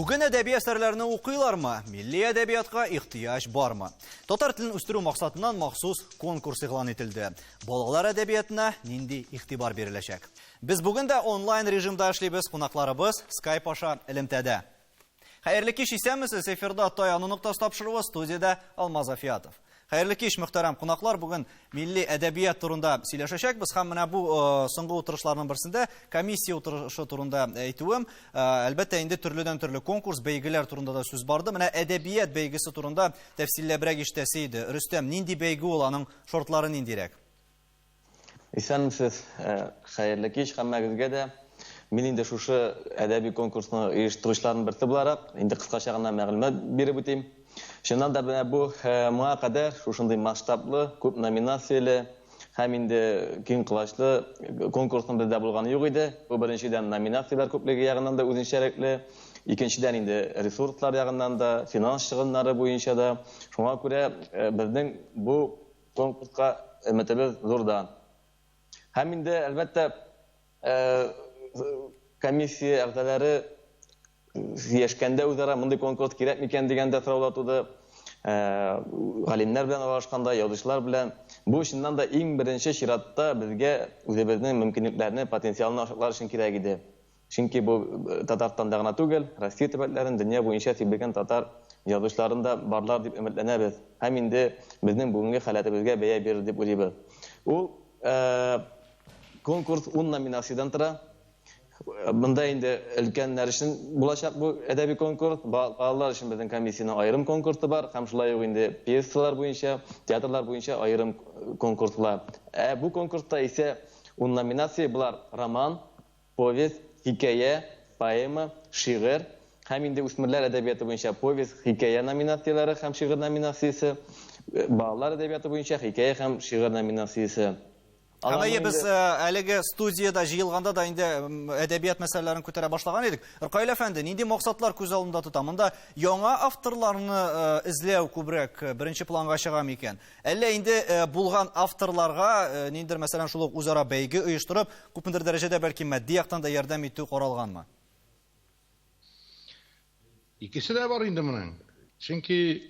Bugün edebi eserlerini okuylar mı? Milli edebiyatga ihtiyaç var mı? Tatar tilini üstürü maksatından mahsus konkurs ilan etildi. Balalar edebiyatına nindi ihtibar verilecek. Biz bugün de online rejimde işleybiz, konaklarımız Skype aşa elimtede. Hayırlı kiş isemisiz, efirde Attay Anunuktas tapşırığı stüdiyada Almaz Afiyatov. Hayırlı kiş muhterem konaklar, bugün milli edebiyat turunda söyleşecek. Biz hem bu soңғы oturuşlarının birisinde komissiya oturuşu turunda aytуым. Elbette indi türlüden türlü konkurs beygiler turunda da söz bardı. Mine edebiyat beygisi turunda tefsillebrek iştesiydi. Rüstem, nindi beygi olanın şortları nindirek? İsәнмесез, хәерле кич һәммәгезгә дә. Мин инде шушы әдәби конкурсны оештыручыларның берсе буларак, инде кыскача гына мәгълүмат биреп үтим. Шуннан да бу моңа кадәр шушындый масштаблы, күп номинацияле һәм инде киң кылачлы конкурсның бездә булганы юк иде. Бу беренчедән номинациялар күплеге ягыннан да үзенчәлекле, икенчедән инде ресурслар ягыннан да, финанс чыгымнары буенча да. Шуңа күрә безнең бу конкурска өметебез зурдан. Һәм инде әлбәттә комиссия әгъзалары сөйләшкәндә үзара мондый конкурс кирәк микән дигәндә сораулар туды. Галимнәр белән аралашканда, язучылар белән бу чыннан да иң беренче чиратта безгә үзебезнең мөмкинлекләрне, потенциалны ачыклар өчен кирәк иде. Чөнки бу Татарстанда гына түгел, Россия төбәкләрен, дөнья буенча сөйләгән татар язучыларында барлар дип өметләнәбез. Һәм инде безнең бүгенге хәләтебезгә бәя бирер дип уйлыйбыз. Ул конкурс 10 номинациядан тора. Бында инде өлкәннәр өчен булачак бу әдәби конкурс, балалар өчен безнең комиссияның аерым конкурсы бар, һәм шулай ук инде пьесалар буенча, театрлар буенча аерым конкурслар. Бу конкурста исә 10 номинация булар: роман, повесть, хикәя, поэма, шигырь, һәм инде үсмерләр әдәбияты буенча повесть, хикәя номинацияләре һәм шигырь номинациясе, балалар әдәбияты буенча хикәя һәм шигырь номинациясе. Әмәйе біз әлеге студияда жиылғанда да инде әдәбият мәсьәләләрен күтәрә башлаган идек. Ркаил әфәнде, нинди максатлар күз алдында тота? Монда яңа авторларны эзләү күбрәк беренче планга чыга микән? Әллә инде булган авторларга ниндидер мәсәлән шул ук үзара бәйге оештырып, күпмедер дәрәҗәдә бәлки матди яктан да ярдәм итү каралганмы? Икесе дә бар инде моның. Чөнки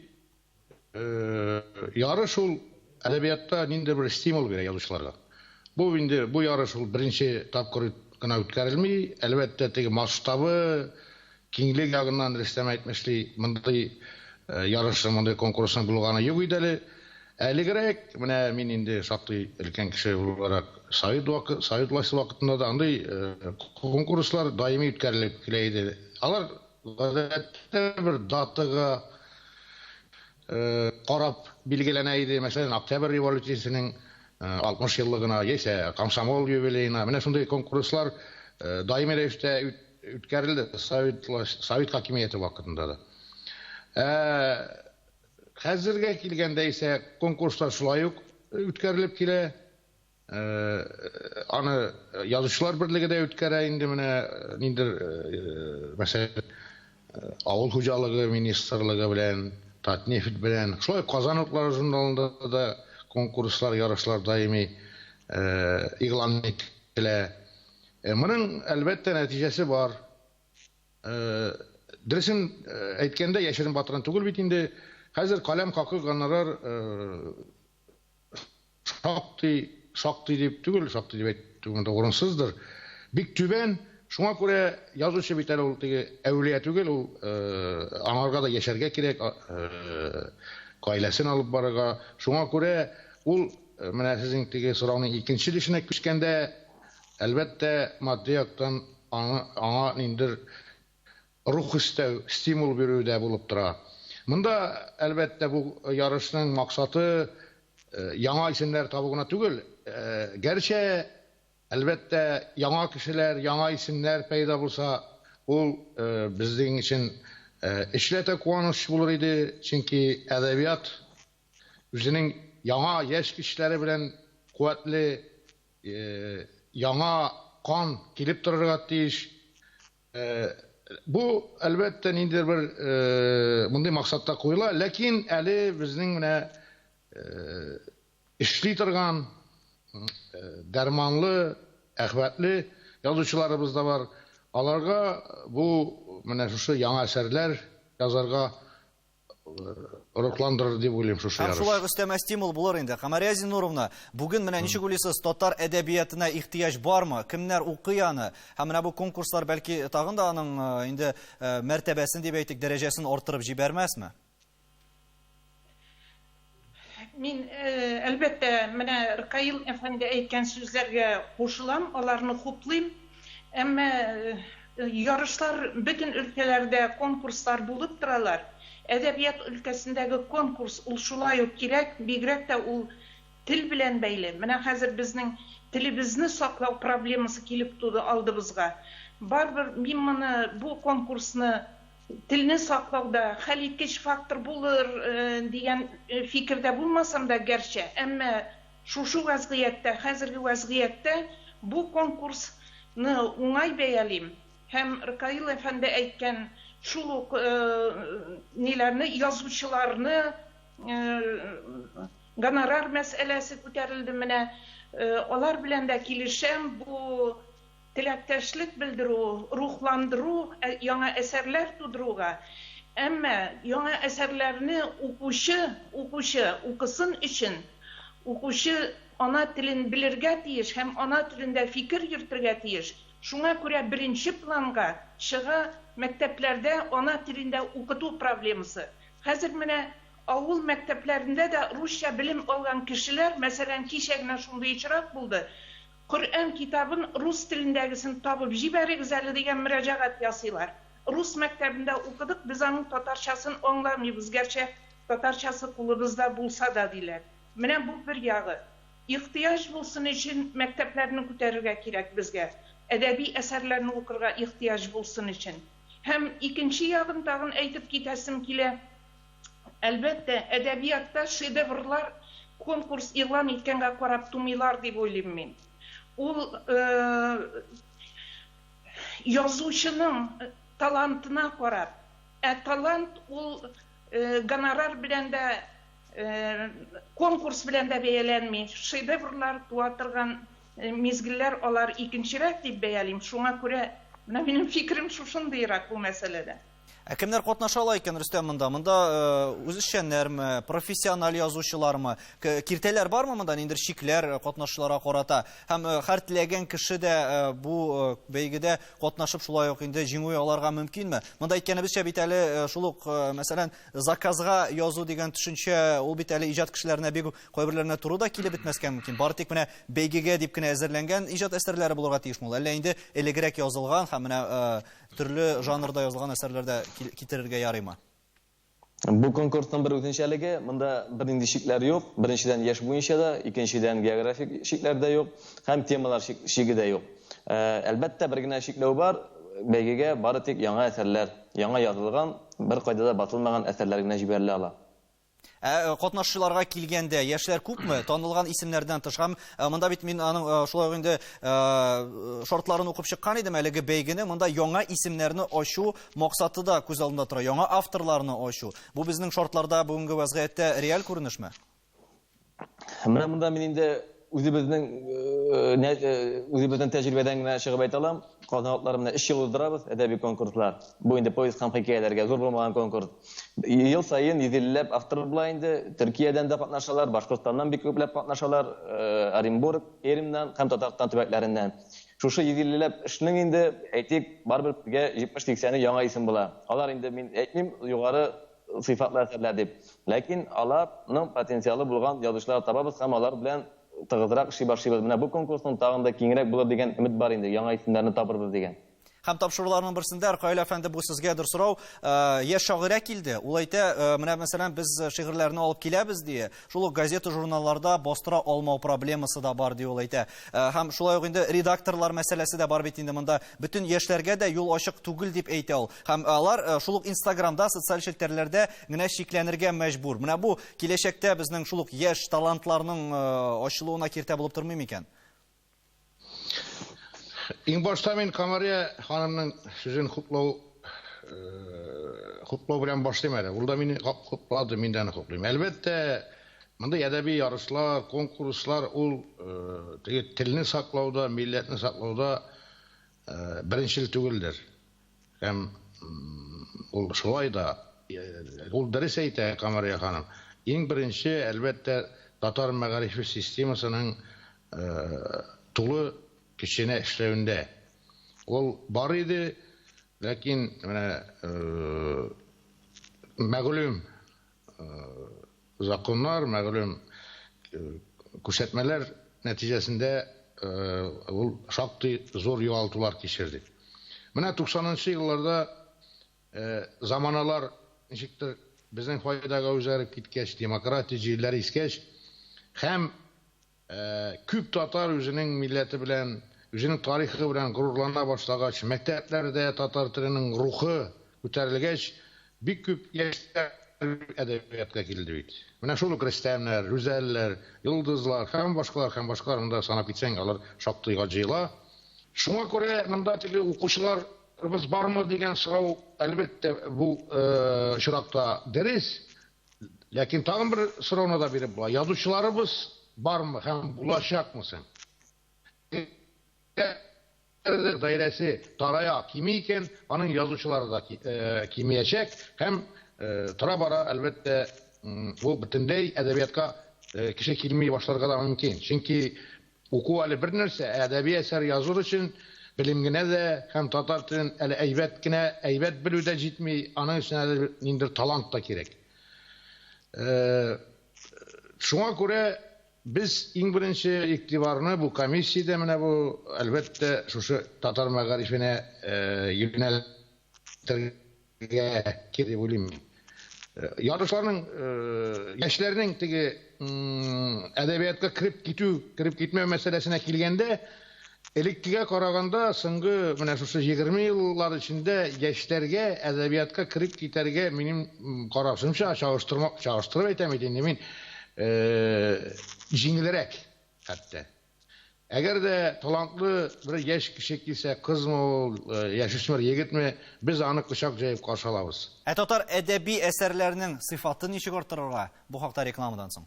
ярыш ул әдәбиятта ниндидер бер стимул бирә язучыларга. Бу инде бу ярыш ул беренче тапкыр гына үткәрелми, әлбәттә теге масштабы, киңлек ягыннан Рөстәм әйтмешли, мондый ярыш, мондый конкурсның булганы юк иде әле. Әлегрәк менә мин инде шактый өлкән кеше буларак Совет вакытында да андый конкурслар даими үткәрелеп килә иде. Алар гадәттә бер датага карап билгеләнә иде. Мәсәлән, Октябрь революциясенең 60 еллыгына, яисә комсомол юбилеена, менә шундый конкурслар даими рәвештә үткәрелде Совет хакимияте вакытында да. Хәзергә килгәндә исә конкурслар шулай ук үткәрелеп килә. Аны язучылар берлеге дә үткәрә инде менә ниндидер мәсәлән авыл хуҗалыгы министрлыгы белән, Татнефть белән, шулай Казан уклары журналында да конкурслар, ярышлар даими игълан ителә. Моның әлбәттә нәтиҗәсе бар. Дөресен әйткәндә, яшерен батырын түгел бит инде. Хәзер каләм хакы гонорар шактый дип түгел, шактый дип әйтүгә урынсыздыр. Бик түбән. Шуңа күрә язучы бит әле ул теге әүлия түгел, ул аңарга да яшәргә кирәк, гаиләсен алып барырга. Шуңа күрә ул менә сезнең теге сорауның икенче дишенә күчкәндә, әлбәттә матди яктан аңа ниндидер рух өстәү, стимул бирүдә булып тора. Монда әлбәттә бу ярышның максаты яңа исемнәр табу гына түгел. Гәрчә әлбәттә яңа кешеләр, яңа исемнәр пәйда булса, ул безнең өчен эшләтә куаныч булыр иде. Чөнки әдәбият үзенең яңа яшь кешеләре белән куәтле, яңа кан килеп торырга тиеш. Бу әлбәттә ниндидер бер мондый максатта куела, ләкин әле безнең менә эшли торган дәрманлы, әхвәтле язучыларыбыз да бар. Аларга бу менә шушы яңа әсәрләр язарга рухландырыр дип уйлыйм шушы Һәм ярыш. шулай өстәмә стимул булыр инде. Камария Зинуровна, бүген менә ничек уйлыйсыз, татар әдәбиятына ихтыяҗ бармы? Кемнәр укый аны? Һәм менә бу конкурслар бәлки тагын да аның инде мәртәбәсен дип әйтик, дәрәҗәсен арттырып җибәрмәсме? Мин әлбәттә менә Рыкаил әфәнде әйткән сүзләргә кушылам, аларны хуплыйм. Әмма ярышлар бөтен өлкәләрдә конкурслар булып торалар. Әдәбият өлкәсендәге конкурс ул шулай ук кирәк, бигрәк тә ул тел белән бәйле. Менә хәзер безнең телебезне саклау проблемасы килеп туды алдыбызга. Барбер мин моны бу конкурсны телне саклауда хәл иткеч фактор булыр дигән фикердә булмасам да гәрчә, әмма шушы вазгыятьтә, хәзерге вазгыятьтә бу конкурсны уңай бәялим. Һәм Рыкаил әфәнде әйткән шул ук ниләрне, язучыларны гонорар мәсьәләсе күтәрелде менә. Алар белән дә килешәм, бу теләктәшлек белдерү, рухландыру, яңа әсәрләр тудыруга. Әмма яңа әсәрләрне укучы укысын өчен, укучы ана телен белергә тиеш һәм ана телендә фикер йөртергә тиеш. Шуңа күрә беренче планга чыга мәктәпләрдә ана телендә укыту проблемасы. Хәзер менә авыл мәктәпләрендә дә русча белем алган кешеләр, мәсәлән, кичә генә шундый очрак булды. Коръән китабын рус телендәгесен табып җибәрегез әле дигән мөрәҗәгать ясыйлар. Рус мәктәбендә укыдык, без аның татарчасын аңламыйбыз, гәрчә татарчасы кулыбызда булса да диләр. Менә бу бер ягы. Ихтыяҗ булсын өчен мәктәпләрне күтәрергә кирәк безгә. Әдәби әсәрләрне укырга ихтыяҗ булсын өчен. Һәм икенче ягын тагын әйтеп китәсем килә. Әлбәттә, әдәбиятта шедеврлар конкурс игълан иткәнгә карап тумыйлар дип уйлыйм мин. Ул язучының талантына карап, талант ул гонорар белән дә, конкурс белән дә бәяләнми. Шедеврлар туа торган мизгелләр алар икенчерәк дип бәялим. Шуңа күрә менә минем фикерем шушындыйрак бу мәсьәләдә. Кемнәр катнашалар икән Рөстәм монда? Монда үзешчәннәрме, профессиональ язучылармы, киртәләр бармы монда, ниндидер шикләр катнашучыларга карата? Һәм һәр теләгән кеше дә бу бәйгедә катнашып шулай ук инде җиңү алырга мөмкинме? Монда әйткәнебезчә бит әле шул ук, мәсәлән, заказга язу дигән төшенчә, ул бит әле иҗат кешеләренә бик кайберләренә туры да килеп бетмәскә мөмкин. Бары тик менә бәйгегә дип кенә әзерләнгән иҗат әсәрләре булырга тиешме ул? Әллә инде элегрәк язылган һәм менә төрле жанрда язылган әсәрләрдә китерергә ярыймы? Бу конкурсның бер үзенчәлеге, монда бернинди шикләр юк. Беренчедән яшь буенча да, икенчедән географик шикләр дә юк, һәм темалар шиге дә юк. Әлбәттә, бер генә шикләү бар, бәйгегә бары тик яңа әсәрләр, яңа язылган, бер кайда да басылмаган әсәрләр генә җибәрелә ала. Катнашучыларга килгәндә яшьләр күпме? Танылган исемнәрдән тыш. Һәм монда бит мин аның шулай инде шартларын укып чыккан идем әлеге бәйгене. Монда яңа исемнәрне ачу максаты да күз алдында тора. Яңа авторларны ачу. Бу безнең шартларда бүгенге вазгыятьтә реаль күренешме? Менә монда мин инде үзебезнең тәҗрибәдән генә чыгып әйтә алам. Канатларым менә 3 ел уздырабыз әдәби конкурслар. Бу инде повесть һәм хикәяләргә зур булмаган конкурс. Ел сайын 150 автор була инде. Төркиядән дә катнашалар, Башкортстаннан бик күпләп катнашалар, Оренбург, Пермьнән һәм Татарстан төбәкләреннән. Шушы 150 эшнең инде әйтик, барбер 70-80 яңа исем була. Алар инде мин әйтмим, югары сыйфатлы әсәрләр дип. Ләкин аларның потенциалы булган язучылар табабыз һәм алар белән тыгызрак эшли башлыйбыз. Менә бу конкурсның тагын да киңрәк булыр дигән өмет бар инде, яңа исемнәрне табырбыз дигән. Һәм тапшыруларның берсендә Рыкаил әфәнде бу сезгәдер сорау, яшь шагыйрә килде. Ул әйтә, менә мәсәлән без шигырьләрне алып киләбез ди. Шул ук газета, журналларда бастыра алмау проблемасы да бар ди ул әйтә. Һәм шулай ук инде редакторлар мәсьәләсе дә бар бит инде монда. Бөтен яшьләргә дә юл ачык түгел дип әйтә ул. Һәм алар шул ук Инстаграмда, социаль челтәрләрдә генә шикләнергә мәҗбүр. Менә бу киләчәктә безнең шул ук яшь талантларның ачылуына киртә булып тормыймы икән? Иң башта мин Камария ханымның сүзен хуплау белән башлыйм әле. Ул да мине хуплады, мин дә аны хуплыйм. Әлбәттә, монда әдәби ярышлар, конкурслар ул телне саклауда, милләтне саклауда birinchil түгелдер. Һәм ул шулай да ул дөрес әйтә Камария ханым. Иң беренче әлбәттә татар мәгарифе системасының тулы кешенә эшләвендә. Ул бар иде, ләкин мәгълүм законнар, мәгълүм күрсәтмәләр нәтиҗәсендә ул шактый зур югалтулар кичерде. Менә 90-нчы елларда заманалар ничектер безнең файдага үзгәреп киткәч, демократия җилләре искәч, һәм күп татар үзенең милләте белән, үзенең тарихы белән горурлана башлагач, мәктәпләрдә татар теленең рухы күтәрелгәч, бик күп яшьләр әдәбиятка килде бит. Менә шул Рөстәмнәр, Рүзәлләр, Йолдызлар һәм башкалар монда санап китсәң, алар шактый гаҗыйла. Шуңа күрә монда теге укучыларыбыз бармы дигән сорау әлбәттә бу чиракта дөрес. Ләкин тагын бер сорауны да биреп була. Язучыларыбыз бармы һәм булачакмы соң? Даирәсе тарая кими икән, аның язучылары да кимиячәк һәм тора-бара әлбәттә ул бөтенләй әдәбиятка кеше килмей башларга да мөмкин. Чөнки уку әле бер нәрсә, әдәби әсәр языр өчен белем генә дә һәм татар телен әле әйбәт белүдә җитми, аның өчен әле ниндер талант та кирәк. Шуңа күрә biz иң беренче игътибарны бу комиссиядә менә бу әлбәттә шушы татар мәгарифенә юнәлтергә кирәк булыйм. Ярышларның, яшьләрнең теге әдәбиятка кирип китмәү мәсьәләсенә килгәндә, элеккегә караганда соңгы менә шушы 20 еллар эчендә яшьләргә әдәбиятка кирип китәргә минем карашымча чагыштырып әйтәм инде мин җиңелрәк хәтта. Әгәр дә талантлы бер яшь кеше килсә, кызмы ул, яшүсмер егетме, без аны кочак җәеп каршы алабыз. Татар әдәби әсәрләренең сыйфатын ничек арттырырга бу хакта рекламадан соң?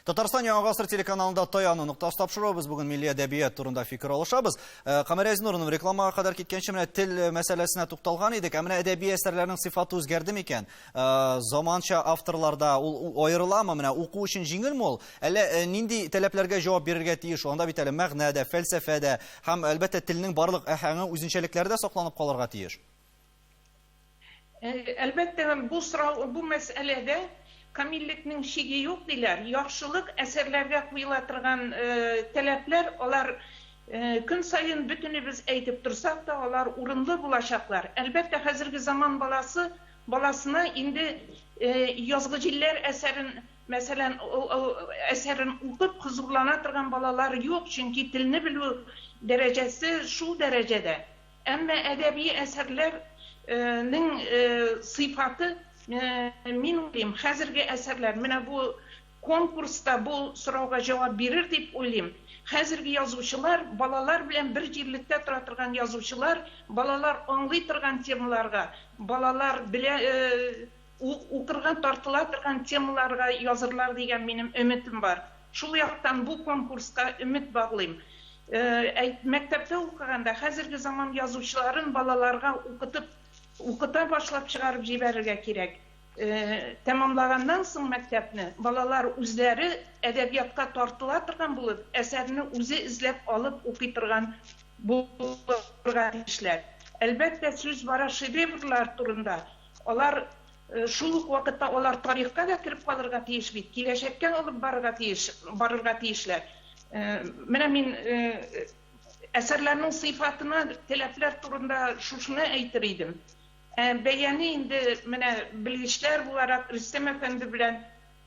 Татарстан Яңа гасыр телеканалында таяну нуктасы тапшыру. Без бүген милли әдәбият турында фикер алышабыз. Камария Зинуровна, рекламага кадәр киткәнче менә тел мәсьәләсенә тукталган идек. Менә әдәби әсәрләрнең сыйфаты үзгәрде микән? Заманча авторларда ул аерыламы? Менә уку өчен җиңелме ул? Әллә нинди таләпләргә җавап бирергә тиеш? Анда бит әле мәгънәдә, фәлсәфәдә һәм әлбәттә телнең барлык әһәңе үзенчәлекләрдә сакланып калырга тиеш. Әлбәттә бу мәсьәләдә камиллекнең шиге юк диләр. Яхшылык әсәрләргә куела торган таләпләр, алар көн сайын бөтенебез әйтеп торсак та, алар урынлы булачаклар. Әлбәттә хәзерге заман баласына инде язгы җилләр әсәрен, мәсәлән, әсәрен укып хузурлана торган балалар юк, чөнки телне белү дәрәҗәсе шул дәрәҗәдә. Әмма әдәби әсәрләрнең сыйфаты мин уйлыйм, хәзерге әсәрләр, менә бу конкурста бу сорауга җавап бирер дип уйлыйм. Хәзерге язучылар, балалар белән бер җирлектә тора торган язучылар, балалар аңлый торган темаларга, балалар белән укырга тартыла торган темаларга язырлар дигән минем өмитем бар. Шул яктан бу конкурска өмит баглыйм. Мәктәптә укыганда хәзерге заман язучыларын балаларга укыта башлап чыгарып җибәрергә кирәк. Тәмамлаганнан соң мәктәпне балалар үзләре әдәбиятка тартыла торган булып, әсәрне үзе эзләп алып укый торган булырга тиешләр. Әлбәттә сүз бара шедеврлар турында. Алар шул ук вакытта алар тарихка да кирип калырга тиеш бит, киләчәккә алып барырга тиешләр. Менә мин әсәрләрнең сыйфатына таләпләр турында шушыны әйтер идем. Бәяне инде менә белгечләр буларак Рөстәм әфәнде белән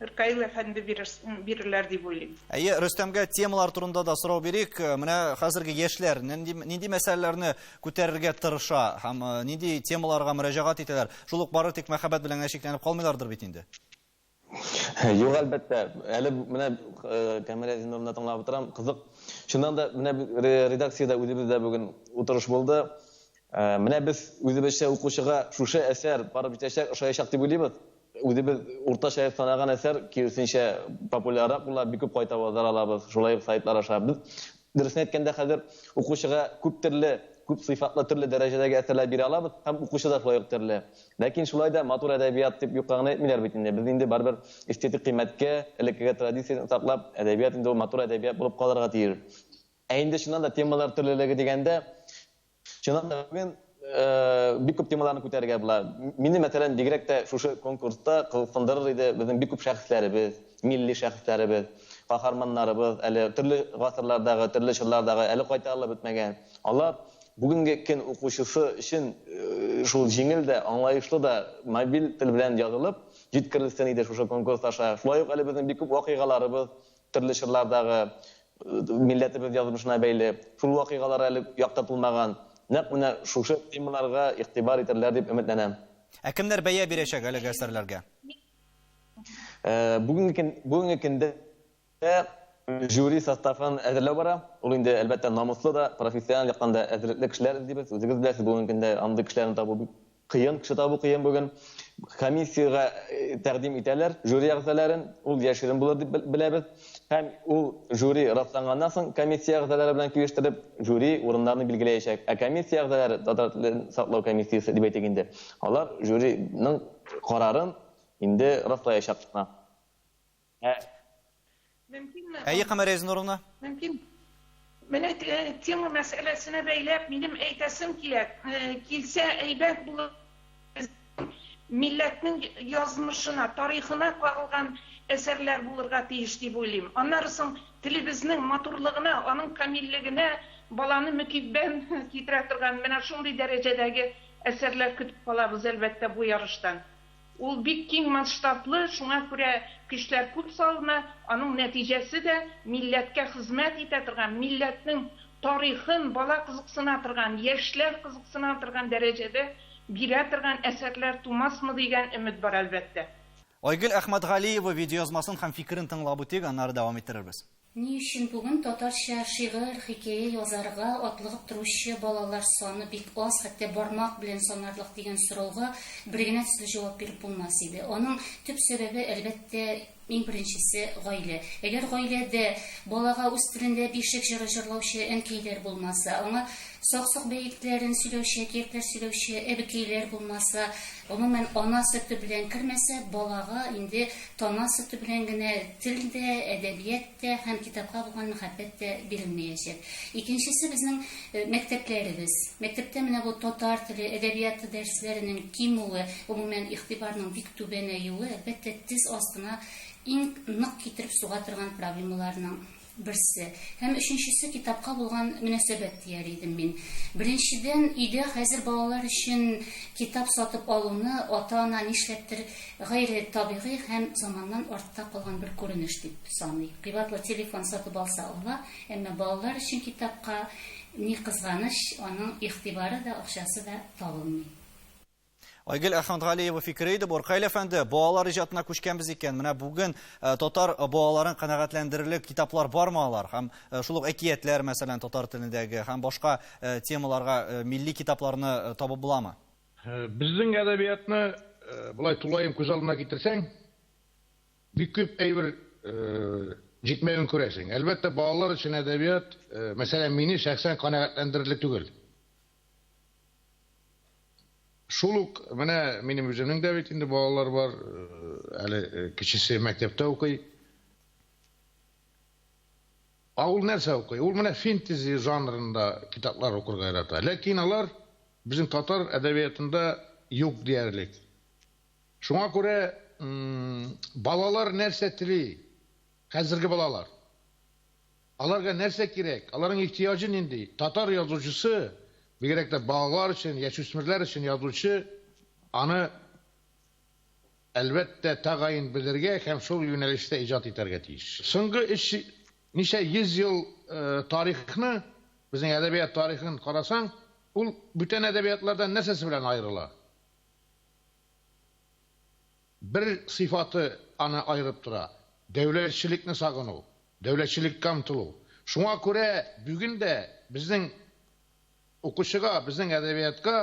Ркаил әфәнде бирерләр дип уйлыйм. Рөстәмгә темалар турында да сорау бирик. Менә хәзерге яшьләр нинди мәсьәләләрне күтәрергә тырыша һәм нинди темаларга мөрәҗәгать итәләр? Шул ук бары тик мәхәббәт белән чикләнеп калмыйлардыр бит инде. Юк, әлбәттә. Әле менә Камария Зинуровна тыңлап торам, кызык. Шуннан да менә редакциядә үзебездә бүген утырыш булды. Менә без үзебезчә укучыга шушы әсәр барып җитәчәк, ошаячак дип уйлыйбыз. Үзебез уртача санаган әсәр киресенчә популяррак була, бик күп кайта базар алабыз, шулай сайтлар аша. Без дөресен әйткәндә хәзер укучыга күп төрле, күп сыйфатлы төрле дәрәҗәдәге әсәрләр бирә алабыз, һәм укучы да шулай ук төрле. Ләкин шулай да матур әдәбият дип юкка гына әйтмиләр бит инде. Без инде барбер эстетик кыйммәткә, элеккеге традицияны саклап, әдәбият инде ул матур әдәбият булып калырга тиеш. Ә инде шуннан да темалар төрлелеге дигәндә, шуннан да бүген бик күп темаларны күтәрергә була. Мине мәсәлән бигрәк тә шушы конкурста кызыксындырыр иде безнең бик күп шәхесләребез, милли шәхесләребез, каһарманнарыбыз, әле төрле гасырлардагы, төрле чорлардагы, әле кайтарылып бетмәгән. Алар бүгенге көн укучысы өчен шул җиңел дә, аңлаешлы да мобиль тел белән язылып җиткерелсен иде шушы конкурс аша. Шулай ук әле безнең бик күп вакыйгаларыбыз, төрле чорлардагы милләтебез язмышына бәйле, шул вакыйгалар әле яктыртылмаган. Нәкъ менә шушы темаларга игътибар итәрләр дип өметләнәм. Ә кемнәр бәя бирәчәк әлеге әсәрләргә? Бүгенге көндә жюри составын әзерләү бара. Ул инде әлбәттә намуслы да, профессиональ яктан да әзерлекле кешеләр дибез. Үзегез беләсез, бүгенге көндә андый кешеләрне табу кыен, кеше табу кыен бүген. Комиссияга тәкъдим итәләр жюри әгъзаларын, ул яшерен булыр дип беләбез. Һәм ул жюри расланганнан соң комиссия әгъзалары белән килештереп, жюри урыннарны билгеләячәк. Ә комиссия әгъзалары, татар телен саклау комиссиясе дип әйтик инде. Алар жюриның карарын инде раслаячак. Мөмкинме? Камер Эзнуровна? Мөмкин. Менә тема мәсьәләсенә бәйләп минем әйтәсем килсә әйбәт булыр. Милләтнең язмышына, тарихына кагылган әсәрләр булырга тиеш дип уйлыйм. Аннары соң телебезнең матурлыгына, аның камиллегенә баланы мөкиббән китерә торган менә шундый дәрәҗәдәге әсәрләр көтеп калабыз әлбәттә бу ярыштан. Ул бик киң масштаблы, шуңа күрә көчләр күп салына, аның нәтиҗәсе дә милләткә хезмәт итә торган, милләтнең тарихын бала кызыксына торган, яшьләр кызыксына торган дәрәҗәдә бирә торган әсәрләр тумасмы дигән өмет бар әлбәттә. Айгөл Әхмәтгалиева видеоязмасын һәм фикерен тыңлап үтик, аннары дәвам иттерербез. Ни өчен бүген татарча шигырь, хикәя язарга атлыгып торучы балалар саны бик аз, хәтта бармак белән санарлык дигән сорауга бер генә төсле җавап биреп булмас иде. Аның төп сәбәбе әлбәттә иң беренчесе гаилә. Әгәр гаиләдә балага үз телендә бишек җыры җырлаучы әнкәйләр булмаса, аңа сак-сак бәйтләрен сөйләүче, әкиятләр сөйләүче әбекәйләр булмаса, гомумән ана сөте белән кермәсә, балага инде тана сөте белән генә телдә, әдәбиятта һәм китапка булган мәхәббәт тә бирелмәячәк. Икенчесе безнең мәктәпләребез. Мәктәптә менә бу татар теле, әдәбияты дәресләренең кимүе, гомумән игътибарның бик түбәнәюе, әлбәттә тез астына иң нык китереп суга торган проблемаларның берсе. Һәм өченчесе китапка булган мөнәсәбәт дияр идем мин. Беренчедән, өйдә хәзер балалар өчен китап сатып алуны ата-ана нишләптер гайре табигый һәм заманнан артта калган бер күренеш дип саный. Кыйбатлы телефон сатып алса ала, әмма балалар өчен китапка ни кызганыч, аның игътибары да, акчасы да табылмый. Айгөл Әхмәтгалиева фикере иде. Боркай әфәнде, балалар иҗатына күчкәнбез икән. Менә бүген татар балаларын канәгатьләндерерлек китаплар бармы алар? Һәм шул ук әкиятләр, мәсәлән, татар телендәге һәм башка темаларга милли китапларны табып буламы? Безнең әдәбиятны булай тулаем күз алдына китерсәң, бик күп әйбер җитмәген күрәсең. Әлбәттә, балалар өчен әдәбият, мәсәлән, мине шәхсән канәгатьләндерерлек түгел. Шул ук менә минем үземнең дә бит инде балалар бар, әле кечесе мәктәптә укый. Ул нәрсә укый? Ул менә фэнтези жанрында китаплар укырга ярата. Ләкин алар безнең татар әдәбиятында юк диярлек. Шуңа күрә балалар нәрсә тели? Хәзерге балалар. Аларга нәрсә кирәк? Аларның ихтияҗы нинди? Татар язучысы бигрәк тә балалар өчен, яшүсмерләр өчен язучы аны әлбәттә тәгаен белергә һәм шул юнәлештә иҗат итәргә тиеш. Соңгы ничә 100 ел тарихны, безнең әдәбият тарихын карасаң, ул бүтән әдәбиятлардан нәрсәсе белән аерыла? Бер сыйфаты аны айырып тора. Дәүләтчелекне сагыну, дәүләтчелеккә омтылу. Шуңа күрә бүген дә безнең укучыга, безнең әдәбиятка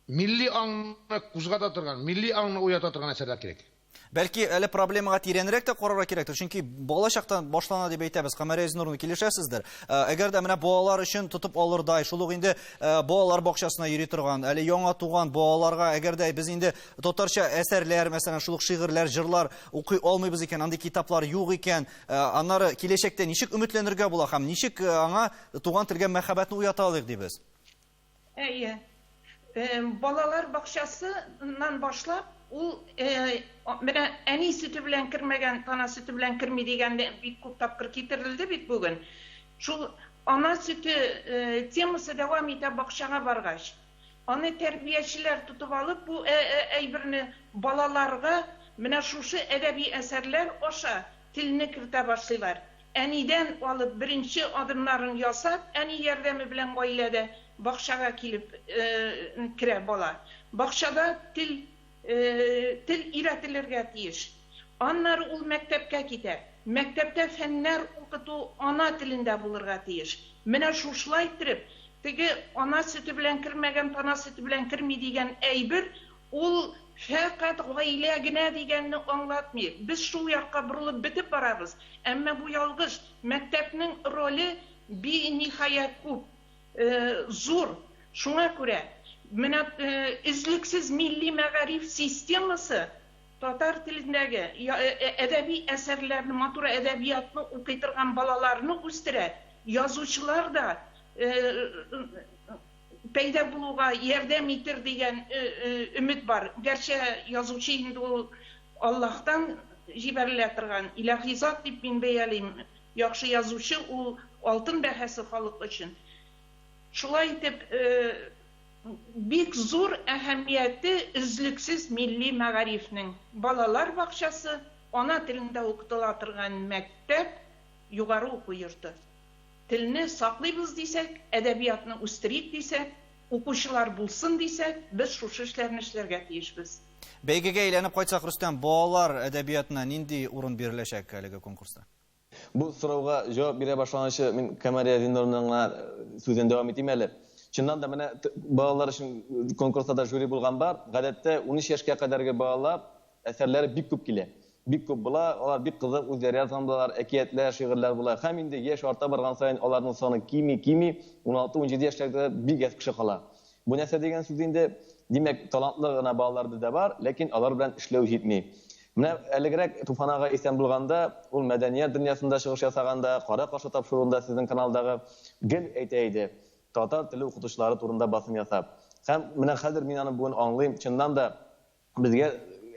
milli аңны кузгата торган, milli аңны уята торган әсәрләр кирәк. Бәлки әле проблемага тирәнрәк тә карарга кирәктер, чөнки балачактан башлана дип әйтәбез. Камәрә Изнурны килешәсездер. Әгәр дә менә балалар өчен тотып алырдай, шул ук инде балалар бакчасына йөри торган, әле яңа туган балаларга әгәр дә без инде татарча әсәрләр, мәсәлән, шул ук шигырьләр, җырлар укый алмыйбыз икән, андый китаплар юк икән, аннары киләчәктә ничек өметләнергә була һәм ничек аңа туган телгә мәхәббәтне уята алыйк дибез? Әйе. Балалар бакчасынан башлап, ул менә әни сөте белән кермәгән, тана сөте белән керми дигәндә бик күп тапкыр китерелде бит бүген. Шул ана сөте темасы дәвам итә бакчага баргач. Аны тәрбиячеләр тотып алып, бу әйберне балаларга менә шушы әдәби әсәрләр аша телне кертә башлыйлар. Әнидән алып беренче адымнарын ясап, әни ярдәме белән гаиләдә бакчага килеп керә бала. Бакчада тел өйрәтелергә тиеш. Аннары ул мәктәпкә китә. Мәктәптә фәннәр укыту ана телендә булырга тиеш. Менә шушылай итеп, теге ана сөте белән кермәгән, тана сөте белән керми дигән әйбер, ул фәкать гаилә генә дигәнне аңлатмый. Без шул якка борылып бетеп барабыз. Әмма бу ялгыш. Мәктәпнең роле бинихаят күп, зур. Шуңа күрә менә излексез милли мәгариф системасы татар телендәге әдәби әсәрләрне, матур әдәбиятны укый торган балаларны үстерә. Язучылар да пәйда булуга ярдәм итер дигән өмет бар. Гәрчә язучы инде ул Аллаһтан җибәрелә торган илаһи зат дип мин бәялыйм. Яхшы язучы ул алтын бәһәсе халык өчен. Шулай итеп бик зур әһәмияте излексез милли мәгарифнең. Балалар бакчасы, ана телендә укытыла торган мәктәп, югары уку йорты. Телне саклыйбыз дисәк, әдәбиятны үстерик дисәк, укучылар булсын дисәк, без шушы эшләрне эшләргә тиешбез. Бәйгегә әйләнеп кайтсак, Рөстәм, балалар әдәбиятына нинди урын биреләчәк әлеге конкурста? Бу сорауга җавап бирә башлаганчы мин Камәрия Зиннурның сүзен дәвам итим әле. Чыннан да менә балалар өчен конкурста жюри булган бар. Гадәттә 13 яшькә кадәрге балалар әсәрләре бик күп килә. Бик күп була, алар бик кызык үзләре язган булалар, әкиятләр, шигырьләр була. Һәм инде яшь арта барган саен аларның саны кими, 16-17 яшьләрдә бик аз кеше кала. Бу нәрсә дигән сүз инде, димәк, талантлы гына балалар да бар, ләкин алар белән эшләү җитми. Менә әлегрәк Туфанага исән булганда, ул мәдәният дөньясында чыгыш ясаганда, кара каршы тапшыруында сезнең каналдагы гел әйтә иде. Татар теле укытучылары турында басым ясап. Һәм менә хәзер мин аны бүген аңлыйм. Чыннан да безгә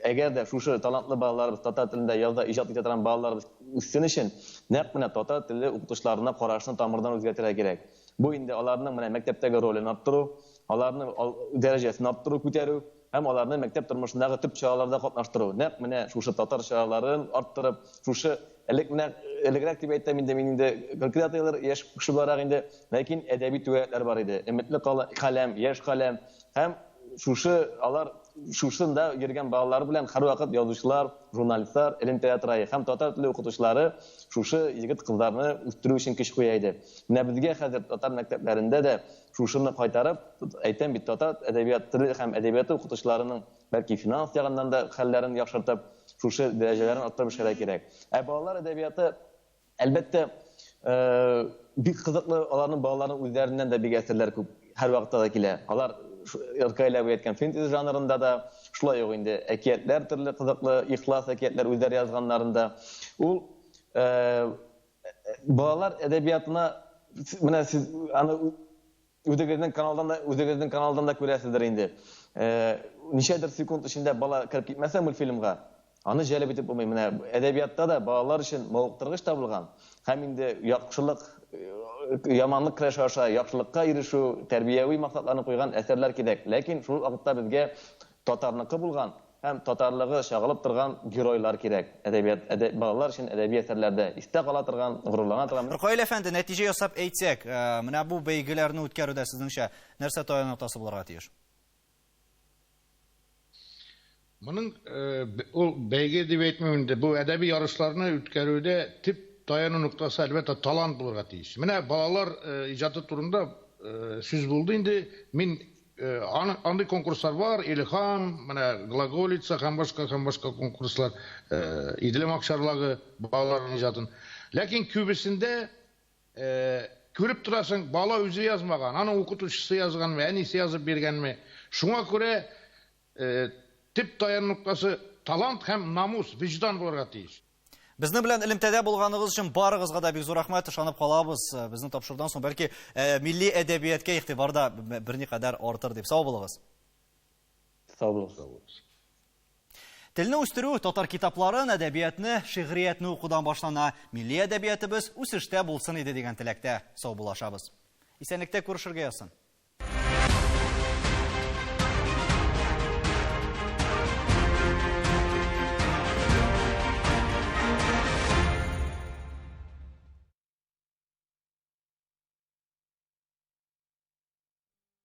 әгәр дә шушы талантлы балаларыбыз татар телендә язда иҗат итә торган балаларыбыз үссен өчен, нәкъ менә татар теле укытучыларына карашны тамырдан үзгәртергә кирәк. Бу инде аларның менә мәктәптәге ролен арттыру, аларның дәрәҗәсен арттыру, күтәрү һәм аларны мәктәп тормышындагы төп чараларда катнаштыру. Нәкъ менә шушы татар чараларын арттырып, шушы элегрәк дип әйтәм инде мин инде конкретатлар яшь кеше барак инде, ләкин әдәби түгәрәкләр бар иде. Өметле каләм, яшь каләм һәм шушы алар шушында йөргән балалар белән һәрвакыт язучылар, журналистлар, элем театры һәм татар теле укытучылары шушы егет кызларны үстерү өчен көч куя иде. Менә безгә хәзер татар мәктәпләрендә дә шушыны кайтарып, әйтәм бит татар әдәбият теле һәм әдәбияты укытучыларының бәлки финанс ягыннан да хәлләрен яхшыртып, шушы дәрәҗәләрен арттырып эшләргә кирәк. Балалар әдәбияты әлбәттә бик кызыклы, аларның балаларның үзләреннән дә бик әсәрләр күп һәрвакытта да килә. Алар Иркайлап әйткән фэнтези жанрында да, шулай ук инде әкиятләр төрле кызыклы, ихлас әкиятләр үзләре язганнарында. Ул балалар әдәбиятына менә сез аны үзегезнең каналдан да күрәсездер инде. Ничәдер секунд эчендә бала кирип китмәсә мультфильмга, аны җәлеп итеп булмый. Менә әдәбиятта да балалар өчен мавыктыргыч табылган. Һәм инде яхшылык, яманлык көрәше аша яхшылыкка ирешү, тәрбияви максатларны куйган әсәрләр кирәк. Ләкин шул вакытта безгә татарныкы булган һәм татарлыгы чагылып торган геройлар кирәк. Әдәбият балалар өчен әдәби әсәрләрдә истә кала торган, горурлана торган. Рөкаил әфәнде, нәтиҗә ясап әйтсәк, менә бу бәйгеләрне үткәрүдә сезнеңчә нәрсә таян ноктасы булырга тиеш? Моның ул бәйге дип әйтмәү инде, бу әдәби ярышларны үткәрүдә тип таяну ноктасы әлбәттә талант булырга тиеш. Менә балалар иҗаты турында сүз булды инде. Мин андый конкурслар бар, Илхам, менә Глаголица, һәм башка конкурслар, Иделем Акчарлагы балаларның иҗатын. Ләкин күбесендә күреп торасың, бала үзе язмаган, аның укытучысы язганмы, әнисе язып биргәнме. Шуңа күрә тип таян нуктасы талант һәм намус, виждан булырга тиеш. Безнең белән элемтәдә булганыгыз өчен барыгызга да бик зур рәхмәт, ышанып калабыз. Безнең тапшырдан соң бәлки милли әдәбиятка игътибар да берникадәр артыр дип. Сау булыгыз. Sağ olun. Телне үстерү татар китапларын, әдәбиятны, шигъриятны укудан башлана. Милли әдәбиятыбыз үсештә булсын иде дигән теләктә сау булашабыз. Исәнлектә күрешергә язсын.